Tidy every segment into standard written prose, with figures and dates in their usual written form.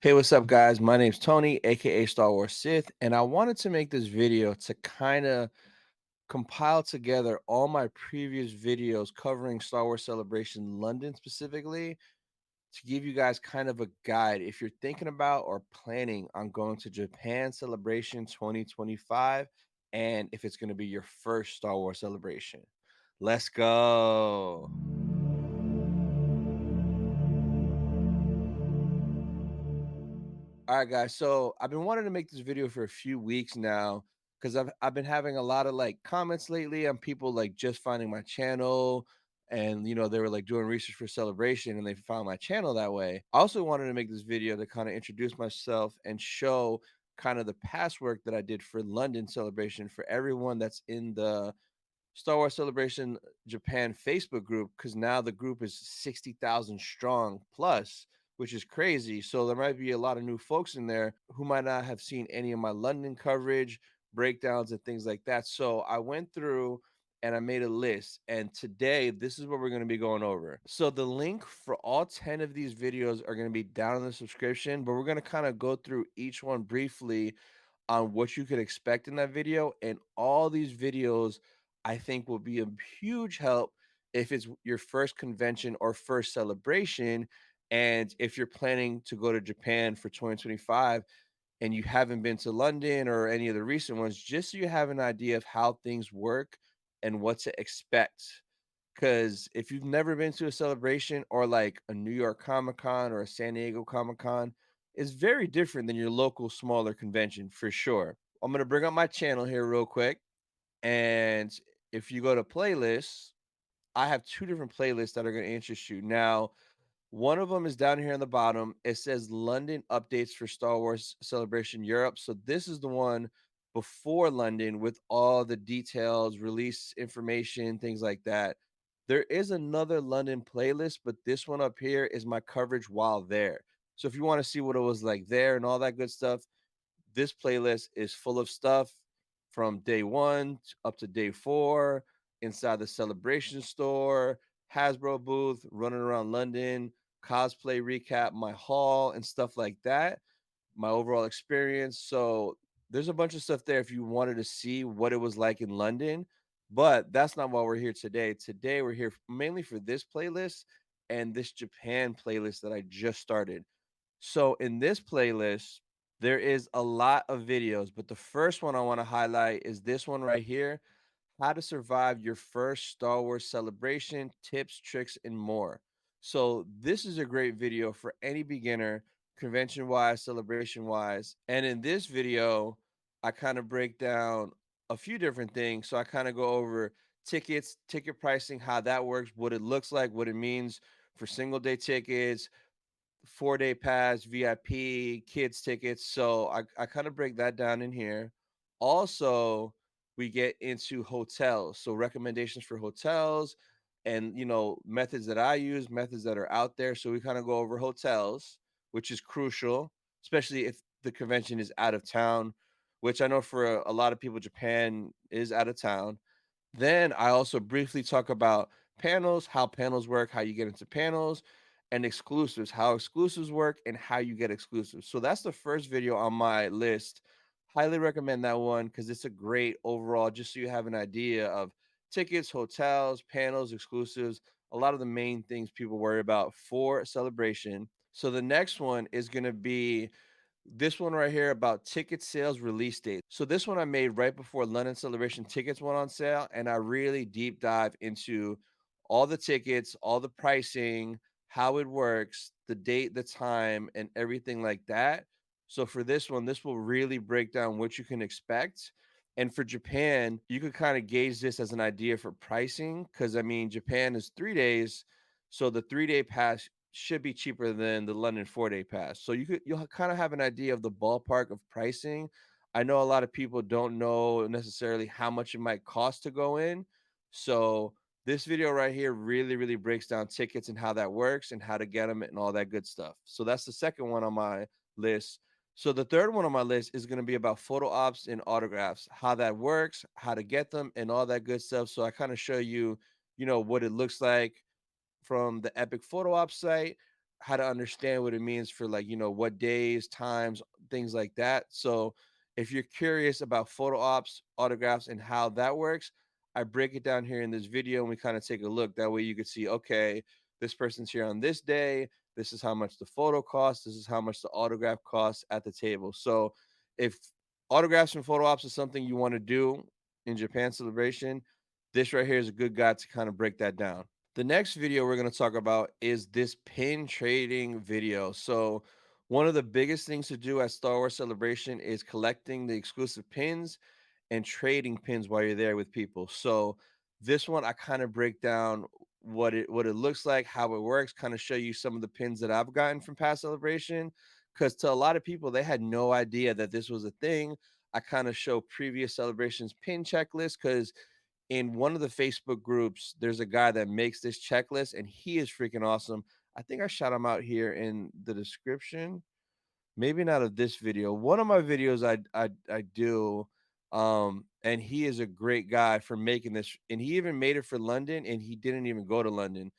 Hey, what's up, guys? My name's Tony, aka Star Wars Sith, and I wanted to make this video to kind of compile together all my previous videos covering Star Wars Celebration London specifically to give you guys kind of a guide if you're thinking about or planning on going to Japan Celebration 2025 and if it's going to be your first Star Wars celebration. Let's go. All right, guys. So I've been wanting to make this video for a few weeks now because I've been having a lot of like comments lately on people like just finding my channel, and they were like doing research for celebration and they found my channel that way. I also wanted to make this video to kind of introduce myself and show kind of the past work that I did for London celebration for everyone that's in the Star Wars Celebration Japan Facebook group, because now the group is 60,000 strong plus, which is crazy. So there might be a lot of new folks in there who might not have seen any of my London coverage, breakdowns, and things like that. So I went through and I made a list. And today, this is what we're going to be going over. So the link for all 10 of these videos are going to be down in the subscription, but we're going to kind of go through each one briefly on what you could expect in that video. And all these videos, I think, will be a huge help if it's your first convention or first celebration. And if you're planning to go to Japan for 2025 and you haven't been to London or any of the recent ones, just so you have an idea of how things work and what to expect. Because if you've never been to a celebration or like a New York Comic Con or a San Diego Comic Con, it's very different than your local smaller convention for sure. I'm going to bring up my channel here real quick. And if you go to playlists, I have two different playlists that are going to interest you. Now, one of them is down here on the bottom. It says London updates for Star Wars Celebration Europe. So this is the one before London with all the details, release information, things like that. There is another London playlist, but this one up here is my coverage while there. So if you want to see what it was like there and all that good stuff, this playlist is full of stuff from day one up to day four, inside the celebration store, Hasbro booth, running around London, cosplay recap, my haul, and stuff like that, my overall experience. So there's a bunch of stuff there if you wanted to see what it was like in London. But that's not why we're here today. Today, we're here mainly for this playlist and this Japan playlist that I just started. So in this playlist, there is a lot of videos, but the first one I want to highlight is this one right here: how to survive your first Star Wars celebration, tips, tricks, and more. So this is a great video for any beginner, convention wise, celebration wise. And in this video, I kind of break down a few different things. So I kind of go over tickets, ticket pricing, how that works, what it looks like, what it means for single day tickets, 4-day pass, VIP, kids tickets. So I kind of break that down in here. Also, we get into hotels. So recommendations for hotels and methods that I use, methods that are out there. So we kind of go over hotels, which is crucial, especially if the convention is out of town, which I know for a lot of people, Japan is out of town. Then I also briefly talk about panels, how panels work, how you get into panels, and exclusives, how exclusives work, and how you get exclusives. So that's the first video on my list. Highly recommend that one because it's a great overall, just so you have an idea of tickets, hotels, panels, exclusives, a lot of the main things people worry about for celebration. So the next one is going to be this one right here about ticket sales release date. So this one I made right before London Celebration tickets went on sale, and I really deep dive into all the tickets, all the pricing, how it works, the date, the time, and everything like that. So for this one, this will really break down what you can expect. And for Japan, you could kind of gauge this as an idea for pricing because I mean, Japan is 3 days. So the 3-day pass should be cheaper than the London 4-day pass. So you'll kind of have an idea of the ballpark of pricing. I know a lot of people don't know necessarily how much it might cost to go in. So this video right here really, really breaks down tickets and how that works and how to get them and all that good stuff. So that's the second one on my list. So the third one on my list is going to be about photo ops and autographs, how that works, how to get them, and all that good stuff. So I kind of show you, what it looks like from the Epic Photo Op site. how to understand what it means for like, what days, times, things like that. So if you're curious about photo ops, autographs, and how that works, I break it down here in this video and we kind of take a look. That way you could see, okay, this person's here on this day. This is how much the photo costs. This is how much the autograph costs at the table. So if autographs and photo ops is something you want to do in Japan Celebration, this right here is a good guide to kind of break that down. The next video we're going to talk about is this pin trading video. So, one of the biggest things to do at Star Wars Celebration is collecting the exclusive pins and trading pins while you're there with people. So, this one I kind of break down what it looks like, how it works, kind of show you some of the pins that I've gotten from past celebration. Because to a lot of people, they had no idea that this was a thing. I kind of show previous celebrations pin checklist because in one of the Facebook groups, there's a guy that makes this checklist and he is freaking awesome. I think I shout him out here in the description. Maybe not of this video. One of my videos I do, and he is a great guy for making this, and he even made it for London, and he didn't even go to London.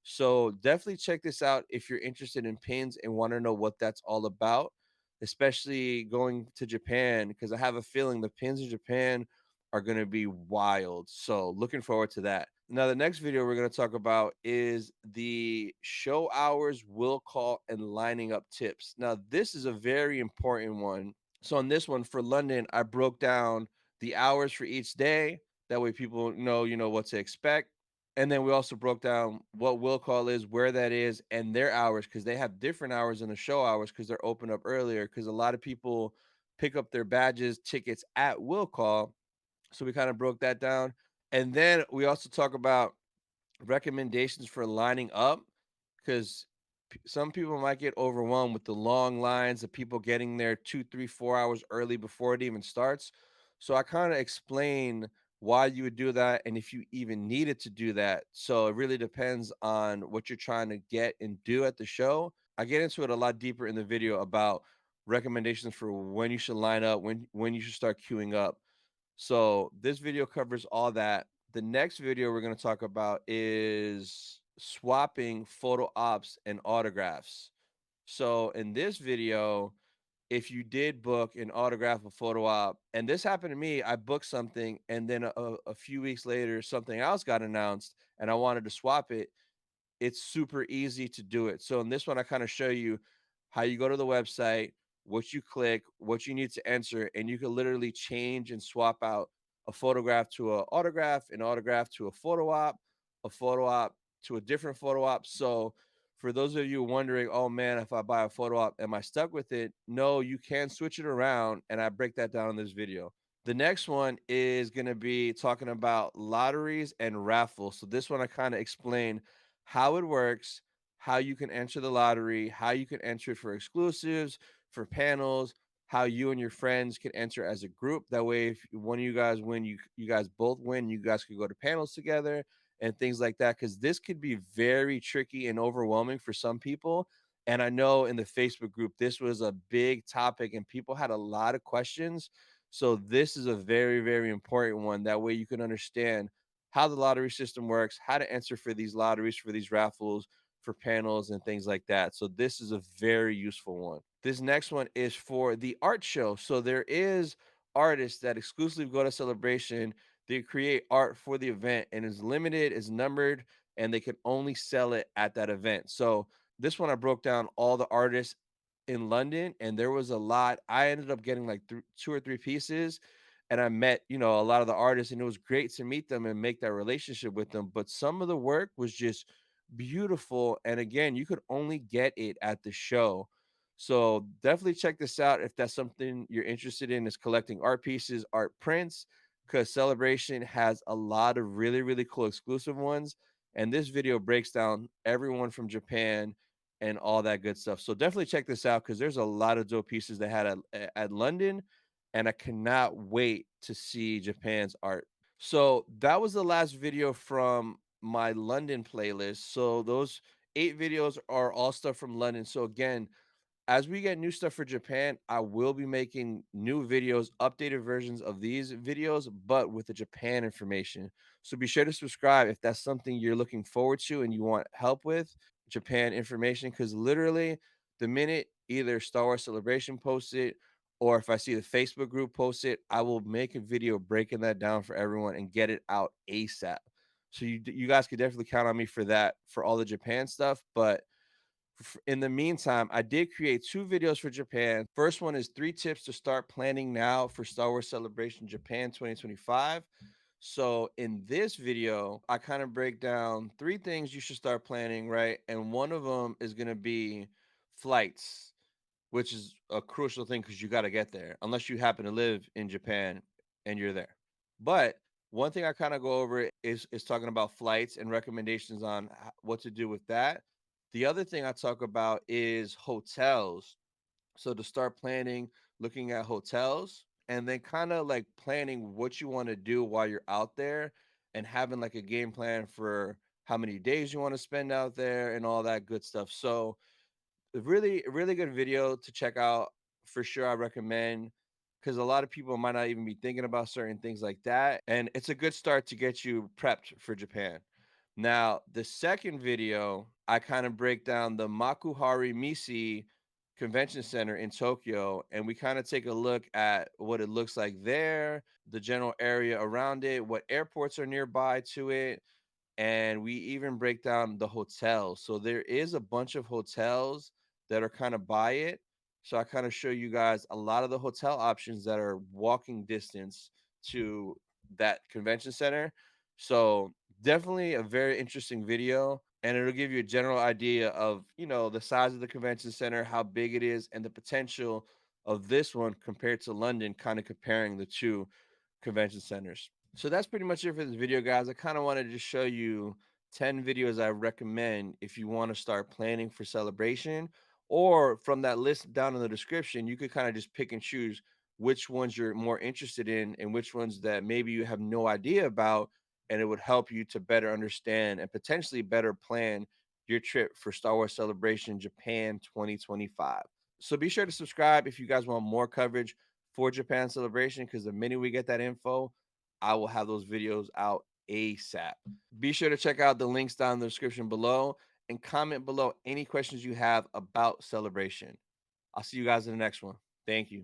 So definitely check this out if you're interested in pins and want to know what that's all about, especially going to Japan, because I have a feeling the pins in Japan are going to be wild. So looking forward to that. Now, the next video we're going to talk about is the show hours, will call, and lining up tips. Now, this is a very important one. So, on this one for London, I broke down the hours for each day. That way, people know, what to expect. And then we also broke down what will call is, where that is, and their hours because they have different hours than the show hours because they're open up earlier. Because a lot of people pick up their badges, tickets at will call, so we kind of broke that down. And then we also talk about recommendations for lining up because some people might get overwhelmed with the long lines of people getting there 2, 3, 4 hours early before it even starts. So I kind of explain why you would do that and if you even needed to do that. So it really depends on what you're trying to get and do at the show. I get into it a lot deeper in the video about recommendations for when you should line up, when you should start queuing up. So this video covers all that. The next video we're going to talk about is swapping photo ops and autographs. So in this video, if you did book an autograph, a photo op, and this happened to me, I booked something and then a few weeks later, something else got announced and I wanted to swap it. It's super easy to do it. So in this one, I kind of show you how you go to the website, what you click, what you need to enter, and you can literally change and swap out a photograph to an autograph to a photo op to a different photo op. So for those of you wondering, oh man, if I buy a photo op, am I stuck with it? No, you can switch it around, and I break that down in this video. The next one is going to be talking about lotteries and raffles. So this one I kind of explain how it works, how you can enter the lottery, how you can enter it for exclusives, for panels, how you and your friends can enter as a group. That way, if one of you guys win, you guys both win. You guys could go to panels together and things like that. Because this could be very tricky and overwhelming for some people. And I know in the Facebook group, this was a big topic, and people had a lot of questions. So this is a very, very important one. That way, you can understand how the lottery system works, how to enter for these lotteries, for these raffles, for panels and things like that. So this is a very useful one. This next one is for the art show. So there is artists that exclusively go to Celebration. They create art for the event and is limited, is numbered, and they can only sell it at that event. So this one I broke down all the artists in London, and there was a lot. I ended up getting like 2 or 3 pieces, and I met, a lot of the artists, and it was great to meet them and make that relationship with them. But some of the work was just beautiful. And again, you could only get it at the show. So definitely check this out if that's something you're interested in, is collecting art pieces, art prints, because Celebration has a lot of really, really cool exclusive ones. And this video breaks down everyone from Japan and all that good stuff. So definitely check this out because there's a lot of dope pieces they had at London, and I cannot wait to see Japan's art. So that was the last video from my London playlist. So those 8 videos are all stuff from London. So again, as we get new stuff for Japan, I will be making new videos, updated versions of these videos, but with the Japan information. So be sure to subscribe if that's something you're looking forward to and you want help with. Japan information, because literally the minute either Star Wars Celebration posts it or if I see the Facebook group post it, I will make a video breaking that down for everyone and get it out ASAP. So you guys could definitely count on me for that for all the Japan stuff. But in the meantime, I did create 2 videos for Japan. First one is 3 tips to start planning now for Star Wars Celebration Japan 2025. So in this video, I kind of break down 3 things you should start planning, right? And one of them is going to be flights, which is a crucial thing because you got to get there unless you happen to live in Japan and you're there. But one thing I kind of go over is talking about flights and recommendations on what to do with that. The other thing I talk about is hotels. So to start planning, looking at hotels and then kind of like planning what you want to do while you're out there and having like a game plan for how many days you want to spend out there and all that good stuff. So really good video to check out for sure. I recommend because a lot of people might not even be thinking about certain things like that, and it's a good start to get you prepped for Japan. Now, the second video, I kind of break down the Makuhari Misi Convention Center in Tokyo, and we kind of take a look at what it looks like there, the general area around it, what airports are nearby to it, and we even break down the hotels. So there is a bunch of hotels that are kind of by it. So I kind of show you guys a lot of the hotel options that are walking distance to that convention center. So definitely a very interesting video and it'll give you a general idea of, the size of the convention center, how big it is and the potential of this one compared to London, kind of comparing the two convention centers. So that's pretty much it for this video, guys. I kind of wanted to show you 10 videos I recommend if you want to start planning for celebration. Or from that list down in the description, you could kind of just pick and choose which ones you're more interested in and which ones that maybe you have no idea about. And it would help you to better understand and potentially better plan your trip for Star Wars Celebration Japan 2025. So be sure to subscribe if you guys want more coverage for Japan Celebration because the minute we get that info, I will have those videos out ASAP. Be sure to check out the links down in the description below and comment below any questions you have about Celebration. I'll see you guys in the next one. Thank you.